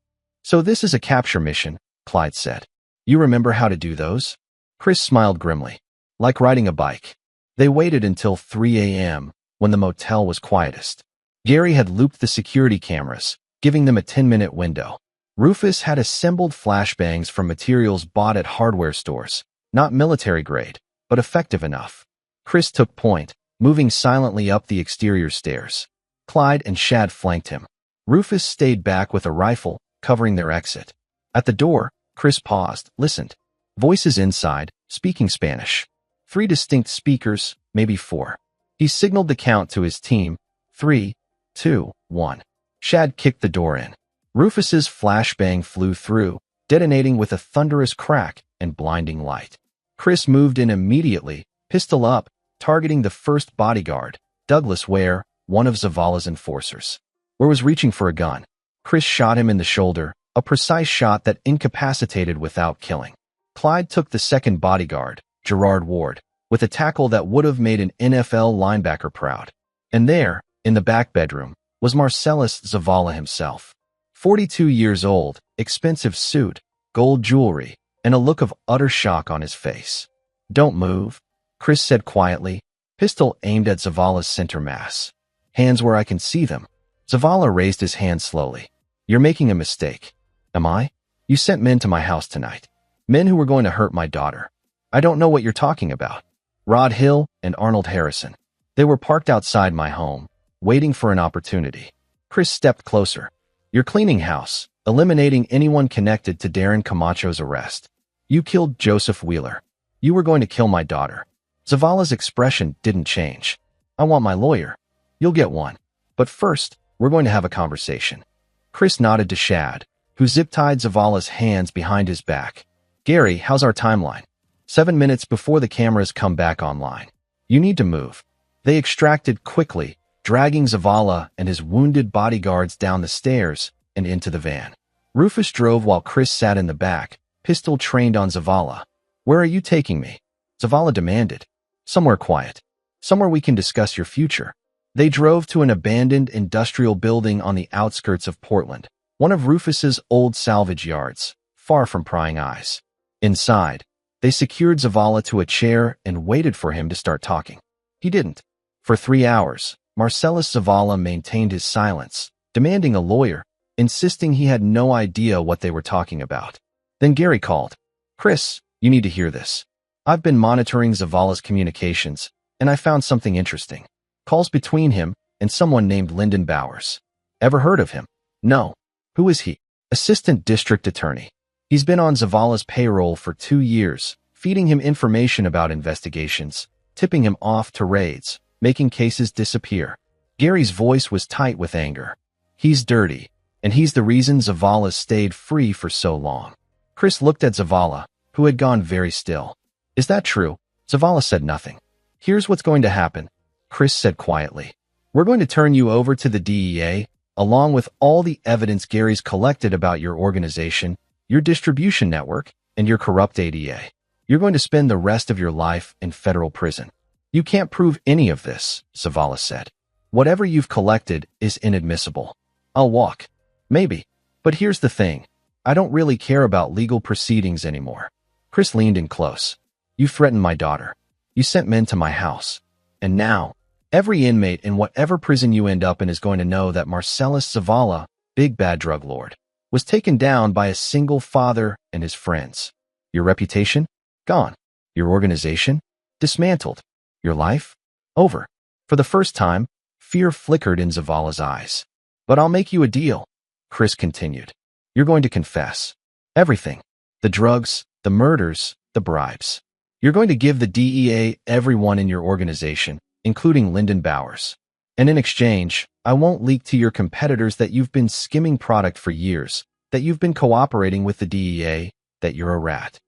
So this is a capture mission, Clyde said. You remember how to do those? Chris smiled grimly. Like riding a bike. They waited until 3 a.m., when the motel was quietest. Gary had looped the security cameras, giving them a 10-minute window. Rufus had assembled flashbangs from materials bought at hardware stores, not military grade, but effective enough. Chris took point, moving silently up the exterior stairs. Clyde and Shad flanked him. Rufus stayed back with a rifle, covering their exit. At the door, Chris paused, listened. Voices inside, speaking Spanish. 3 distinct speakers, maybe 4. He signaled the count to his team. 3, 2, 1. Shad kicked the door in. Rufus's flashbang flew through, detonating with a thunderous crack and blinding light. Chris moved in immediately, pistol up, targeting the first bodyguard, Douglas Ware, one of Zavala's enforcers. Ware was reaching for a gun. Chris shot him in the shoulder, a precise shot that incapacitated without killing. Clyde took the second bodyguard, Gerard Ward, with a tackle that would have made an NFL linebacker proud. And there, in the back bedroom, was Marcellus Zavala himself. 42 years old, expensive suit, gold jewelry, and a look of utter shock on his face. "Don't move," Chris said quietly, pistol aimed at Zavala's center mass. "Hands where I can see them." Zavala raised his hand slowly. "You're making a mistake." "Am I? You sent men to my house tonight. Men who were going to hurt my daughter. I don't know what you're talking about." Rod Hill and Arnold Harrison. They were parked outside my home, waiting for an opportunity. Chris stepped closer. "You're cleaning house, eliminating anyone connected to Darren Camacho's arrest. You killed Joseph Wheeler. You were going to kill my daughter." Zavala's expression didn't change. "I want my lawyer." "You'll get one. But first, we're going to have a conversation." Chris nodded to Shad, who zip-tied Zavala's hands behind his back. "Gary, how's our timeline?" 7 minutes before the cameras come back online. "You need to move." They extracted quickly, dragging Zavala and his wounded bodyguards down the stairs and into the van. Rufus drove while Chris sat in the back, pistol trained on Zavala. "Where are you taking me?" Zavala demanded. "Somewhere quiet. Somewhere we can discuss your future." They drove to an abandoned industrial building on the outskirts of Portland, one of Rufus's old salvage yards, far from prying eyes. Inside, they secured Zavala to a chair and waited for him to start talking. He didn't. For 3 hours, Marcellus Zavala maintained his silence, demanding a lawyer, insisting he had no idea what they were talking about. Then Gary called. "Chris, you need to hear this. I've been monitoring Zavala's communications, and I found something interesting. Calls between him and someone named Lyndon Bowers. Ever heard of him?" "No." "Who is he?" "Assistant District Attorney. He's been on Zavala's payroll for 2 years, feeding him information about investigations, tipping him off to raids, making cases disappear." Gary's voice was tight with anger. "He's dirty, and he's the reason Zavala stayed free for so long." Chris looked at Zavala, who had gone very still. "Is that true?" Zavala said nothing. "Here's what's going to happen," Chris said quietly. "We're going to turn you over to the DEA, along with all the evidence Gary's collected about your organization, your distribution network, and your corrupt ADA. You're going to spend the rest of your life in federal prison." "You can't prove any of this," Zavala said. "Whatever you've collected is inadmissible." "I'll walk." "Maybe. But here's the thing. I don't really care about legal proceedings anymore." Chris leaned in close. "You threatened my daughter. You sent men to my house. And now, every inmate in whatever prison you end up in is going to know that Marcellus Zavala, big bad drug lord, was taken down by a single father and his friends. Your reputation? Gone. Your organization? Dismantled. Your life? Over." For the first time, fear flickered in Zavala's eyes. "But I'll make you a deal," Chris continued. "You're going to confess. Everything. The drugs, the murders, the bribes. You're going to give the DEA everyone in your organization, including Lyndon Bowers. And in exchange, I won't leak to your competitors that you've been skimming product for years, that you've been cooperating with the DEA, that you're a rat."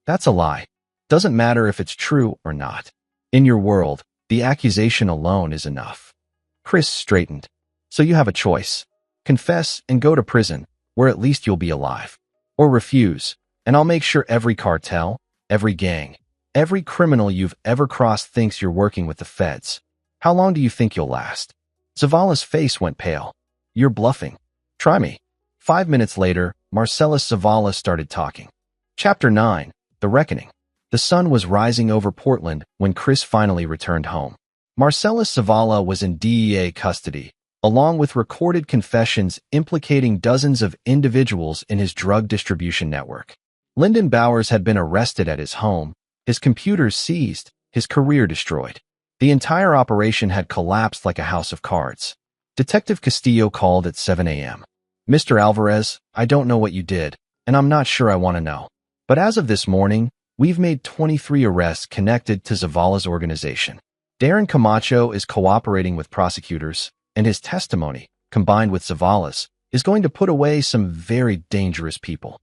"That's a lie. Doesn't matter if it's true or not. In your world, the accusation alone is enough." Chris straightened. "So you have a choice. Confess and go to prison, where at least you'll be alive. Or refuse, and I'll make sure every cartel, every gang, every criminal you've ever crossed thinks you're working with the feds. How long do you think you'll last?" Zavala's face went pale. "You're bluffing. Try me." 5 minutes later, Marcellus Zavala started talking. Chapter 9. The Reckoning. The The sun was rising over Portland when Chris finally returned home. Marcellus Zavala was in DEA custody, along with recorded confessions implicating dozens of individuals in his drug distribution network. Lyndon Bowers had been arrested at his home, his computers seized, his career destroyed. The entire operation had collapsed like a house of cards. Detective Castillo called at 7 a.m. "Mr. Alvarez, I don't know what you did, and I'm not sure I want to know. But as of this morning, we've made 23 arrests connected to Zavala's organization. Darren Camacho is cooperating with prosecutors, and his testimony, combined with Zavala's, is going to put away some very dangerous people."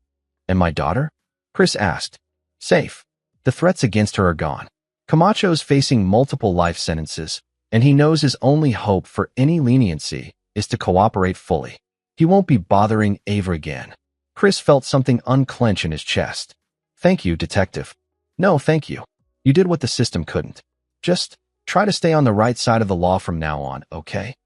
"And my daughter?" Chris asked. "Safe. The threats against her are gone. Camacho's facing multiple life sentences, and he knows his only hope for any leniency is to cooperate fully. He won't be bothering Ava again." Chris felt something unclench in his chest. "Thank you, Detective." "No, thank you. You did what the system couldn't. Just try to stay on the right side of the law from now on, okay?"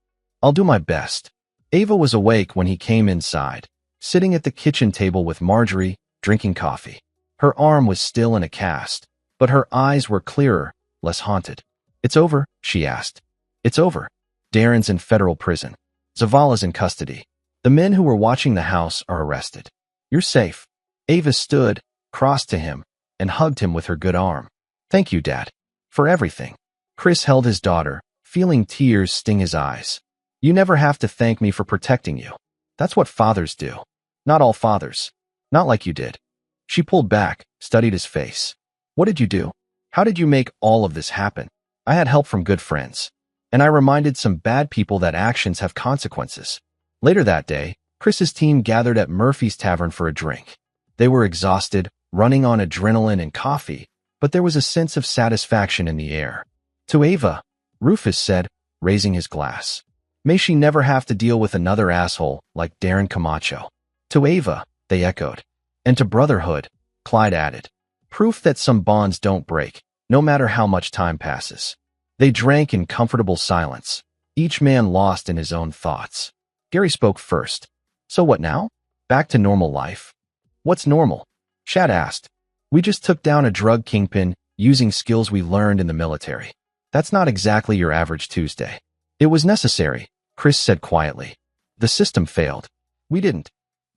"I'll do my best." Ava was awake when he came inside, sitting at the kitchen table with Marjorie, drinking coffee. Her arm was still in a cast, but her eyes were clearer, less haunted. "It's over?" she asked. "It's over. Darren's in federal prison. Zavala's in custody. The men who were watching the house are arrested. You're safe." Ava stood, crossed to him, and hugged him with her good arm. "Thank you, Dad, for everything." Chris held his daughter, feeling tears sting his eyes. "You never have to thank me for protecting you. That's what fathers do. Not all fathers. Not like you did." She pulled back, studied his face. "What did you do? How did you make all of this happen?" "I had help from good friends. And I reminded some bad people that actions have consequences." Later that day, Chris's team gathered at Murphy's Tavern for a drink. They were exhausted, running on adrenaline and coffee, but there was a sense of satisfaction in the air. "To Ava," Rufus said, raising his glass. "May she never have to deal with another asshole like Darren Camacho." "To Ava," they echoed. "And to brotherhood," Clyde added. Proof that some bonds don't break, no matter how much time passes. They drank in comfortable silence, each man lost in his own thoughts. Gary spoke first. "So what now? Back to normal life?" "What's normal?" Chad asked. "We just took down a drug kingpin using skills we learned in the military. That's not exactly your average Tuesday." "It was necessary," Chris said quietly. "The system failed. We didn't."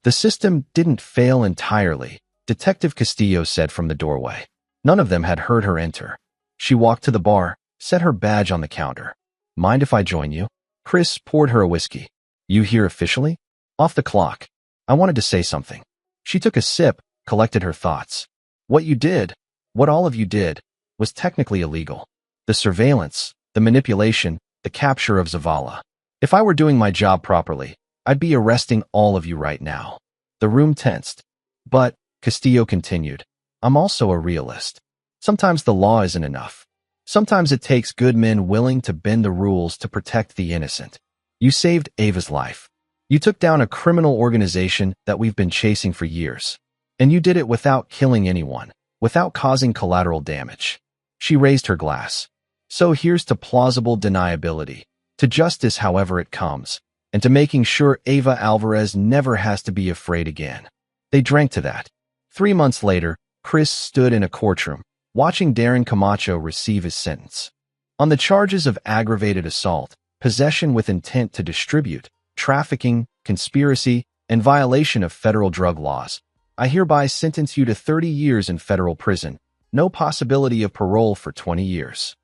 "The system didn't fail entirely," Detective Castillo said from the doorway. None of them had heard her enter. She walked to the bar, set her badge on the counter. "Mind if I join you?" Chris poured her a whiskey. "You here officially?" "Off the clock. I wanted to say something." She took a sip, collected her thoughts. "What you did, what all of you did, was technically illegal. The surveillance, the manipulation, the capture of Zavala. If I were doing my job properly, I'd be arresting all of you right now." The room tensed. "But," Castillo continued, "I'm also a realist. Sometimes the law isn't enough. Sometimes it takes good men willing to bend the rules to protect the innocent. You saved Ava's life. You took down a criminal organization that we've been chasing for years. And you did it without killing anyone, without causing collateral damage." She raised her glass. "So here's to plausible deniability, to justice however it comes, and to making sure Ava Alvarez never has to be afraid again." They drank to that. 3 months later, Chris stood in a courtroom, watching Darren Camacho receive his sentence. On the charges of aggravated assault, possession with intent to distribute, trafficking, conspiracy, and violation of federal drug laws, I hereby sentence you to 30 years in federal prison, no possibility of parole for 20 years.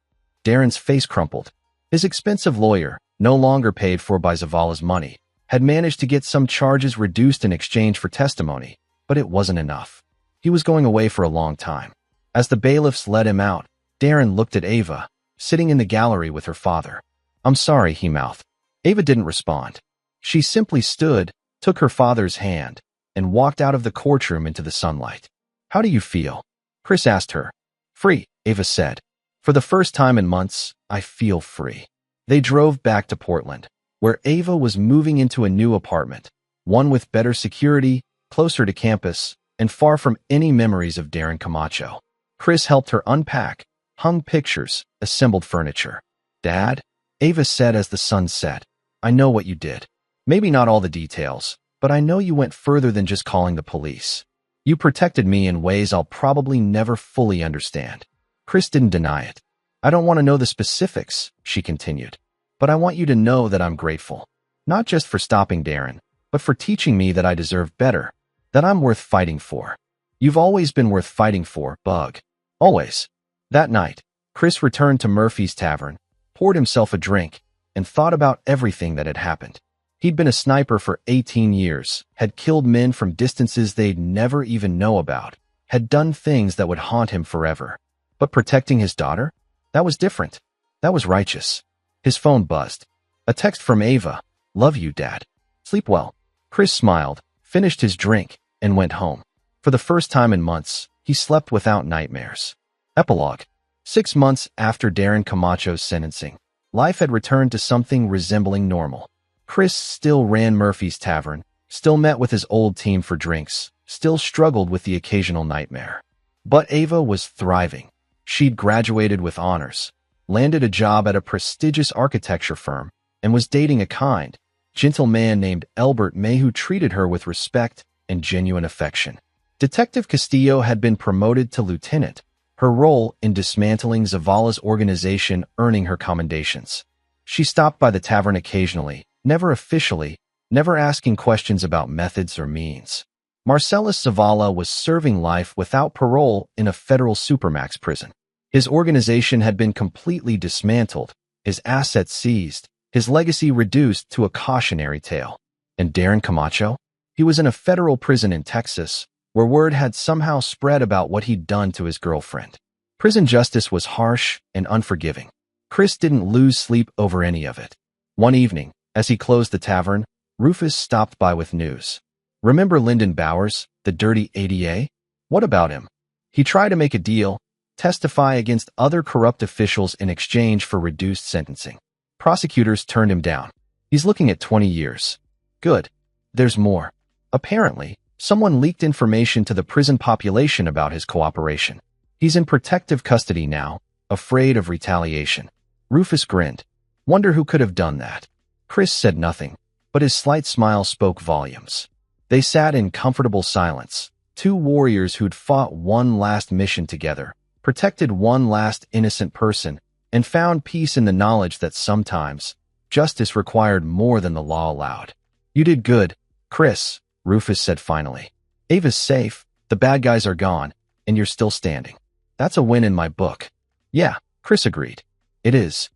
Darren's face crumpled. His expensive lawyer, no longer paid for by Zavala's money, had managed to get some charges reduced in exchange for testimony, but it wasn't enough. He was going away for a long time. As the bailiffs let him out, Darren looked at Ava, sitting in the gallery with her father. "I'm sorry," he mouthed. Ava didn't respond. She simply stood, took her father's hand, and walked out of the courtroom into the sunlight. "How do you feel?" Chris asked her. "Free," Ava said. "For the first time in months, I feel free." They drove back to Portland, where Ava was moving into a new apartment, one with better security, closer to campus, and far from any memories of Darren Camacho. Chris helped her unpack, hung pictures, assembled furniture. "Dad," Ava said as the sun set, "I know what you did. Maybe not all the details, but I know you went further than just calling the police. You protected me in ways I'll probably never fully understand. Chris didn't deny it. I don't want to know the specifics, she continued. But I want you to know that I'm grateful. Not just for stopping Darren, but for teaching me that I deserve better, that I'm worth fighting for. You've always been worth fighting for, Bug. Always. That night, Chris returned to Murphy's Tavern, poured himself a drink, and thought about everything that had happened. He'd been a sniper for 18 years, had killed men from distances they'd never even know about, had done things that would haunt him forever. But protecting his daughter? That was different. That was righteous. His phone buzzed. A text from Ava. Love you, Dad. Sleep well. Chris smiled, finished his drink, and went home. For the first time in months, he slept without nightmares. Epilogue. 6 months after Darren Camacho's sentencing, life had returned to something resembling normal. Chris still ran Murphy's Tavern, still met with his old team for drinks, still struggled with the occasional nightmare. But Ava was thriving. She'd graduated with honors, landed a job at a prestigious architecture firm, and was dating a kind, gentle man named Albert May who treated her with respect and genuine affection. Detective Castillo had been promoted to lieutenant, her role in dismantling Zavala's organization earning her commendations. She stopped by the tavern occasionally, never officially, never asking questions about methods or means. Marcellus Zavala was serving life without parole in a federal supermax prison. His organization had been completely dismantled, his assets seized, his legacy reduced to a cautionary tale. And Darren Camacho? He was in a federal prison in Texas, where word had somehow spread about what he'd done to his girlfriend. Prison justice was harsh and unforgiving. Chris didn't lose sleep over any of it. One evening, as he closed the tavern, Rufus stopped by with news. Remember Lyndon Bowers, the dirty ADA? What about him? He tried to make a deal, testify against other corrupt officials in exchange for reduced sentencing. Prosecutors turned him down. He's looking at 20 years. Good. There's more. Apparently, someone leaked information to the prison population about his cooperation. He's in protective custody now, afraid of retaliation. Rufus grinned. Wonder who could have done that. Chris said nothing, but his slight smile spoke volumes. They sat in comfortable silence, two warriors who'd fought one last mission together, protected one last innocent person, and found peace in the knowledge that sometimes justice required more than the law allowed. You did good, Chris, Rufus said finally. Ava's safe, the bad guys are gone, and you're still standing. That's a win in my book. Yeah, Chris agreed. It is.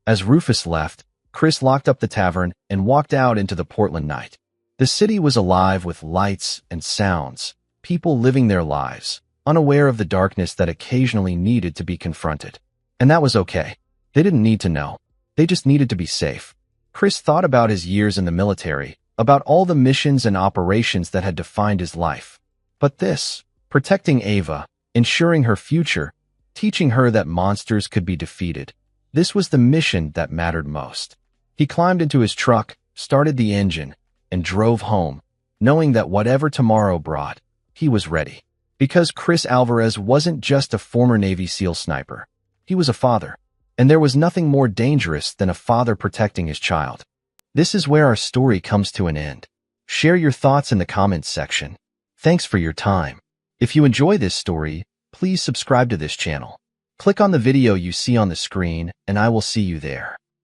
As Rufus left, Chris locked up the tavern and walked out into the Portland night. The city was alive with lights and sounds, people living their lives, unaware of the darkness that occasionally needed to be confronted. And that was okay. They didn't need to know. They just needed to be safe. Chris thought about his years in the military, about all the missions and operations that had defined his life. But this, protecting Ava, ensuring her future, teaching her that monsters could be defeated, this was the mission that mattered most. He climbed into his truck, started the engine, and drove home, knowing that whatever tomorrow brought, he was ready. Because Chris Alvarez wasn't just a former Navy SEAL sniper. He was a father, and there was nothing more dangerous than a father protecting his child. This is where our story comes to an end. Share your thoughts in the comments section. Thanks for your time. If you enjoy this story, please subscribe to this channel. Click on the video you see on the screen, and I will see you there.